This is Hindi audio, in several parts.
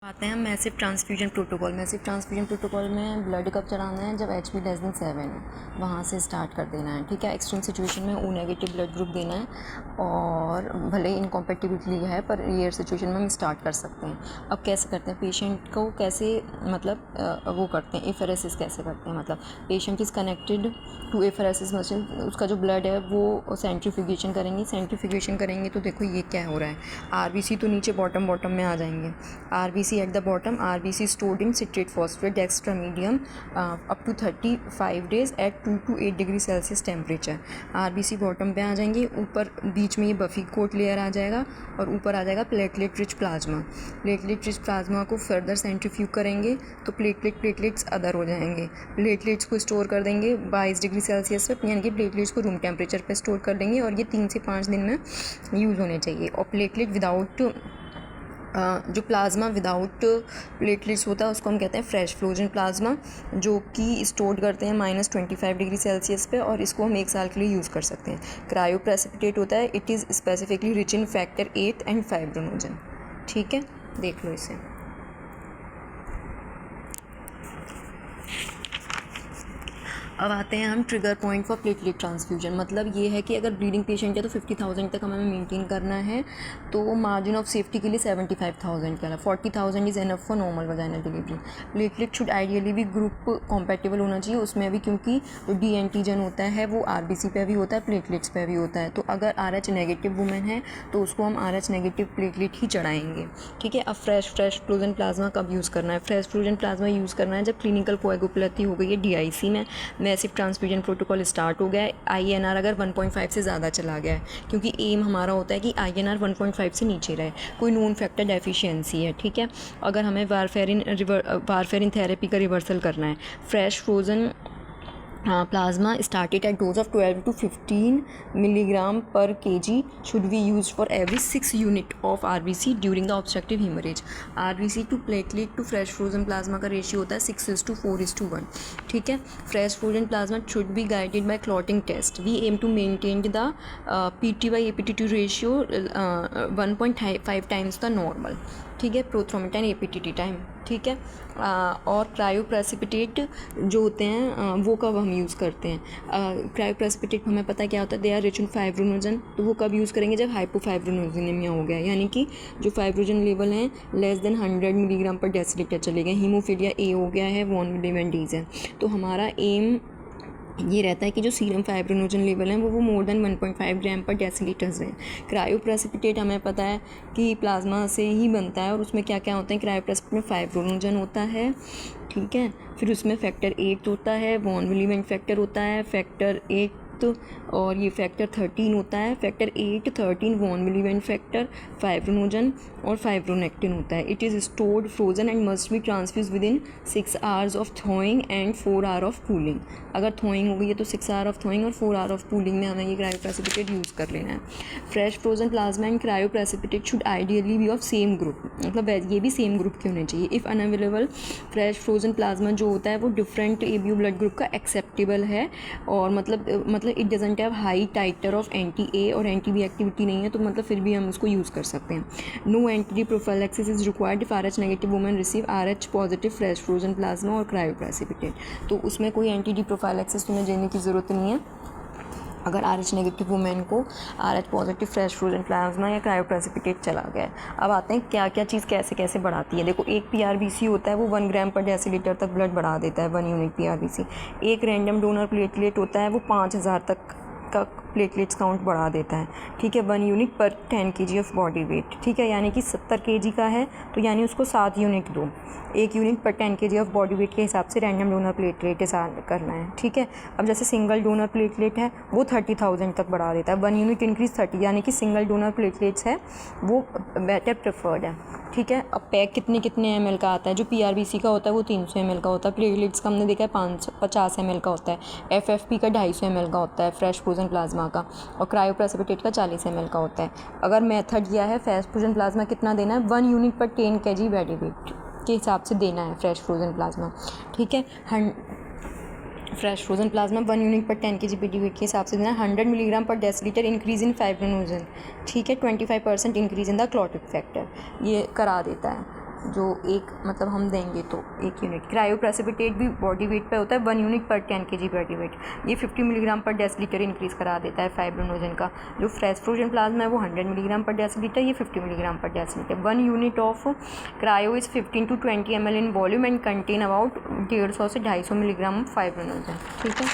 आते हैं massive transfusion protocol. Massive transfusion protocol में ब्लड कब चढ़ाना है, जब एच पी लेस देन 7 है, वहाँ से स्टार्ट कर देना है। ठीक है, एक्सट्रीम सिचुएशन में ओ नेगेटिव ब्लड ग्रुप देना है और भले ही इनकॉम्पेटिबिलिटी है पर रेयर सिचुएशन में हम स्टार्ट कर सकते हैं। अब कैसे करते हैं, पेशेंट को कैसे मतलब वो करते हैं, एफरेसिस कैसे करते हैं, मतलब patient is connected to apheresis machine, उसका जो ब्लड है वो सेंट्रीफ्यूगेशन करेंगे। सेंट्रीफ्यूगेशन करेंगे तो देखो ये क्या हो रहा है, आरबीसी तो नीचे बॉटम में आ जाएंगे। RBC at the bottom, RBC stored in citrate phosphate dextra medium up to 35 days at 2 to 8 degree Celsius temperature. RBC bottom पे आ जाएंगे, ऊपर बीच में ये बफी कोट लेयर आ जाएगा और ऊपर आ जाएगा platelet rich plasma. Platelet rich plasma को फर्दर सेंट्रीफ्यूग करेंगे तो प्लेटलेट्स अदर हो जाएंगे। प्लेटलेट्स को स्टोर कर देंगे 22 डिग्री सेल्सियस पे, यानी कि प्लेटलेट्स को रूम टेम्परेचर पे स्टोर कर देंगे और ये 3 से 5 दिन में यूज़ होने चाहिए। और प्लेटलेट विदाउट जो प्लाज्मा विदाउट प्लेटलेट्स होता है उसको हम कहते हैं फ्रेश फ्रोजन प्लाज्मा, जो कि स्टोर करते हैं -25 डिग्री सेल्सियस पे और इसको हम 1 साल के लिए यूज़ कर सकते हैं। क्रायो प्रेसिपिटेट होता है, it is specifically rich in factor 8 and fibrinogen. ठीक है, देख लो इसे। अब आते हैं हम trigger point for platelet transfusion. मतलब ये है कि अगर ब्लीडिंग पेशेंट है तो 50,000 तक हमें मेंटेन करना है, तो मार्जिन ऑफ सेफ्टी के लिए 75,000 का है। 40,000 is enough for normal vaginal delivery. Platelet should ideally भी ग्रुप कॉम्पैटिबल होना चाहिए, उसमें भी क्योंकि जो डी एंटीजन होता है वो आरबीसी पे भी होता है, प्लेटलेट्स पे भी होता है। तो अगर RH नेगेटिव वुमेन है तो उसको हम RH नेगेटिव प्लेटलेट ही चढ़ाएंगे। ठीक है, अब फ्रेश फ्रोजन प्लाज्मा कब यूज़ करना है? फ्रेश फ्रोजन प्लाज्मा यूज़ करना है जब क्लिनिकल कोएगुपुलोपैथी हो गई है DIC में, मैसिव ट्रांसफ्यूजन प्रोटोकॉल स्टार्ट हो गया है, INR अगर 1.5 से ज़्यादा चला गया है, क्योंकि एम हमारा होता है कि INR 1.5 से नीचे रहे, कोई नोन फैक्टर डेफिशिएंसी है। ठीक है, अगर हमें वारफेरिन थेरेपी का रिवर्सल करना है, fresh frozen plasma started at dose of 12 to 15 milligram per kg should be used for every 6 unit of RBC during the obstructive hemorrhage। RBC to platelet to fresh frozen plasma का रेशियो होता है 6:4:1। ठीक है, fresh frozen plasma should be guided by clotting test। We aim to maintain the PT by APTT ratio 1.5 times the normal। ठीक है, प्रोथ्रोम्बेटाइन APTT टाइम। ठीक है, और क्रायोप्रेसिपिटेट जो होते हैं वो कब हम यूज़ करते हैं? क्रायोप्रेसिपिटेट हमें पता है क्या होता है, they are rich in fibrinogen. तो वो कब यूज़ करेंगे? जब हाइपोफाइब्रोनोजेनेमिया हो गया, यानी कि जो फाइब्रोजन लेवल हैं लेस देन 100 मिलीग्राम पर डेसीलीटर चले गए, हीमोफीलिया A हो गया है, वॉन विलियम डिजीज है। तो हमारा एम ये रहता है कि जो सीरम फाइब्रोनोजन लेवल है वो मोर देन 1.5 ग्राम पर डेसीलीटर्स हैं। क्रायोप्रेसिपिटेट हमें पता है कि प्लाज्मा से ही बनता है और उसमें क्या क्या होता है, क्रायोप्रेसिपिटेट में फाइब्रोनोजन होता है। ठीक है, फिर उसमें फैक्टर 8 होता है, वॉन विलियम फैक्टर होता है, फैक्टर 8 और ये फैक्टर 13 होता है, फैक्टर 8, 13, वॉन विलियम फैक्टर, फाइब्रोनोजन और फाइब्रोनेक्टिन होता है। It is stored frozen and must be transfuse within 6 hours of thawing and 4 hour of cooling. अगर थॉइंग हो गई है तो 6 आवर ऑफ थॉइंग और 4 आवर ऑफ कूलिंग में हमें ये क्रायोप्रेसिपिटेट यूज़ कर लेना है। Fresh frozen plasma and cryoprecipitate should ideally be of same group, मतलब ये भी सेम ग्रुप के होने चाहिए। If unavailable fresh frozen plasma जो होता है वो डिफरेंट ABO ब्लड ग्रुप का एक्सेप्टेबल है और मतलब it doesn't have high titre of anti-A और anti-B एक्टिविटी नहीं है, तो मतलब फिर भी हम उसको यूज़ कर सकते हैं। No anti prophylaxis is required if RH negative women receive RH positive fresh frozen plasma और क्रायोप्रेसिपिटेट। तो उसमें कोई एंटी प्रोफाइलैक्सिस तुम्हें देने की ज़रूरत नहीं है अगर RH नेगेटिव वुमेन को RH positive fresh frozen plasma या क्रायोप्रेसिपिटेट चला गया। अब आते हैं क्या क्या चीज़ कैसे कैसे बढ़ाती है। देखो, एक PRBC होता है वो 1 ग्राम पर डेसीलीटर तक ब्लड बढ़ा देता है, 1 यूनिट PRBC। एक रैंडम डोनर प्लेटलेट होता है वो 5000 तक का प्लेटलेट्स काउंट बढ़ा देता है। ठीक है, 1 यूनिट पर 10 kg ऑफ बॉडी वेट। ठीक है, यानी कि 70 kg का है तो यानी उसको 7 यूनिट दो, 1 यूनिट पर 10 kg ऑफ बॉडी वेट के हिसाब से रैंडम डोनर प्लेटलेट करना है। ठीक है, अब जैसे सिंगल डोनर प्लेटलेट है वो 30,000 तक बढ़ा देता है, 1 यूनिट इंक्रीज 30, यानी कि सिंगल डोनर प्लेटलेट्स है वो बेटर प्रेफर्ड है। ठीक है, अब पैक कितने ml का आता है? जो PRBC का होता है वो 300 ml का होता है, प्लेटलेट्स का हमने देखा है 50 ml का होता है, FFP का 250 ml का होता है फ्रेश फ्रोजन प्लाज्मा का, और क्रायोप्रेसिपिटेट का 40 ml का होता है। अगर मेथड यह है फ्रेश फ्रोजन प्लाज्मा कितना देना है, 1 यूनिट पर 10 kg बॉडी वेट के हिसाब से देना है फ्रेश फ्रोजन प्लाज्मा। ठीक है, फ्रेश फ्रोजन प्लाज्मा 1 यूनिट पर 10 kg बॉडी वेट के हिसाब से देना है। 100 मिलीग्राम पर डेसीलीटर इंक्रीज इन फाइब्रोनोजन। ठीक है, 25% increase in the clotting factor ये करा देता है। जो एक मतलब हम देंगे तो 1 यूनिट। क्रायोप्रेसिपिटेट भी बॉडी वेट पे होता है, 1 यूनिट पर 10 kg बॉडी वेट। ये 50 मिलीग्राम पर डेसीलीटर इंक्रीज़ करा देता है फाइब्रिनोजन का। जो फ्रेश फ्रोजन प्लाज्मा है वो 100 मिलीग्राम पर डेसीलीटर, ये 50 मिलीग्राम पर decilitre. 1 unit of cryo is 15 to 20 ml in volume and contain about 150 से 250 मिलीग्राम फाइब्रिनोजन। ठीक है,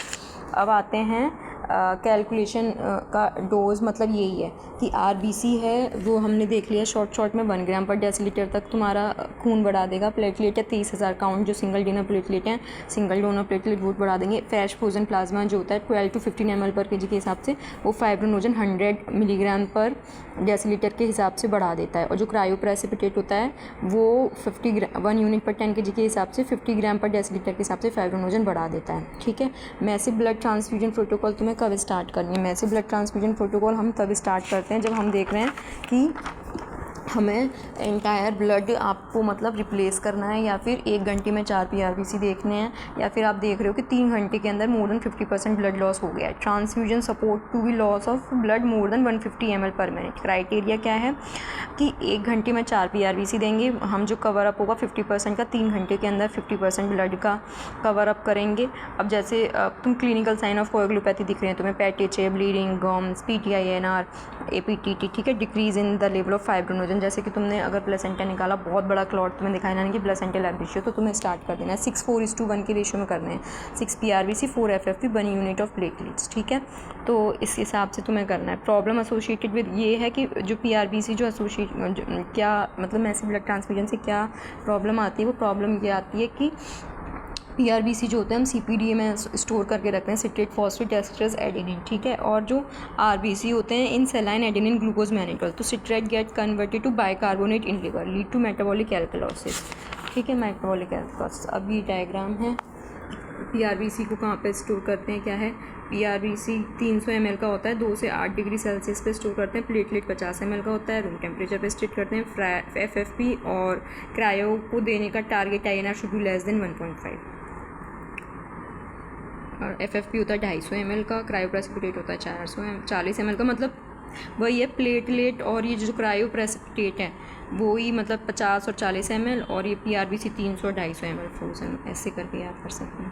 अब आते हैं कैलकुलेशन का डोज, मतलब यही है कि आरबीसी है वो हमने देख लिया शॉर्ट में 1 ग्राम पर डेसीलीटर तक तुम्हारा खून बढ़ा देगा। प्लेटलेट है 30,000 काउंट, जो सिंगल डोनर प्लेटलेट हैं, सिंगल डोनर प्लेटलेट वो बढ़ा देंगे। फ्रेश फ्रोजन प्लाज्मा जो होता है 12 to 15 ml पर kg के हिसाब से, वो फाइब्रिनोजन 100 मिलीग्राम पर डेसीलीटर के हिसाब से बढ़ा देता है। और जो क्रायोप्रेसिपिटेट होता है वो 1 यूनिट पर 10 kg के हिसाब से 50 ग्राम पर डेसीलीटर के हिसाब से फाइब्रिनोजन बढ़ा देता है। ठीक है, मैसिव ब्लड ट्रांसफ्यूजन प्रोटोकॉल तुम्हें कब स्टार्ट करनी है? मैसिव ब्लड ट्रांसफ्यूजन प्रोटोकॉल हम तब स्टार्ट करते हैं जब हम देख रहे हैं कि हमें एंटायर ब्लड आपको मतलब रिप्लेस करना है, या फिर 1 घंटे में 4 PRBC देखने हैं, या फिर आप देख रहे हो कि 3 घंटे के अंदर मोर देन 50% ब्लड लॉस हो गया है। Transfusion support to be loss of blood more than 150 ml per minute. क्राइटेरिया क्या है कि 1 घंटे में 4 PRBC देंगे हम, जो कवर अप होगा 50% का, 3 घंटे के अंदर 50% ब्लड का कवर अप करेंगे। अब जैसे तुम क्लिनिकल साइन ऑफ कोएगुलोपैथी दिख रहे हैं तुम्हें, पेटेचे, ब्लीडिंग, गम्स, PTINR, APTT, ठीक है, decrease in the level of fibrinogen. जैसे कि तुमने अगर प्लेसेंटा निकाला, बहुत बड़ा क्लॉट तुम्हें दिखाई ना कि प्लेसेंटल एब्रेशियो, तो तुम्हें स्टार्ट कर देना है 6:4:1 के रेशियो में करने हैं। 6 PRBC, 4 FFP, 1 unit of platelets. ठीक है, तो इस हिसाब से तुम्हें करना है। प्रॉब्लम एसोसिएटेड विद ये है कि जो PRBC जो एसोसिएट क्या मतलब मैसिव ब्लड ट्रांसफ्यूजन से क्या प्रॉब्लम आती है, वो प्रॉब्लम ये आती है कि PRBC जो होते हैं हम CPDA में स्टोर करके रखते हैं, सिट्रेट फॉस्फेट एस्ट्रेस एडेनिन। ठीक है, और जो RBC होते हैं इन सेलाइन एडेनिन ग्लूकोज मैनिकल, तो citrate get converted to bicarbonate in liver, lead to metabolic alkalosis. ठीक है, मेटाबॉलिक एल्कलॉसिस। अब ये डायग्राम है, PRBC को कहाँ पे स्टोर करते हैं, क्या है। PRBC 300 ml का होता है, 2 से 8 डिग्री सेल्सियस पे स्टोर करते हैं। प्लेटलेट 50 ml का होता है, रूम टेम्परेचर पे स्टोर करते हैं। FFP और क्रायो को देने का target INR should be less than 1.5। और FFP होता है 250 ml का, क्रायोप्रेसिपिटेट होता है 40 ml का। मतलब वही है, प्लेटलेट और ये जो क्रायोप्रेसिपिटेट है वो ही मतलब 50 और 40 ml, और ये PRBC 300 और 250 ml फ्रोजन, ऐसे करके याद कर सकते हैं।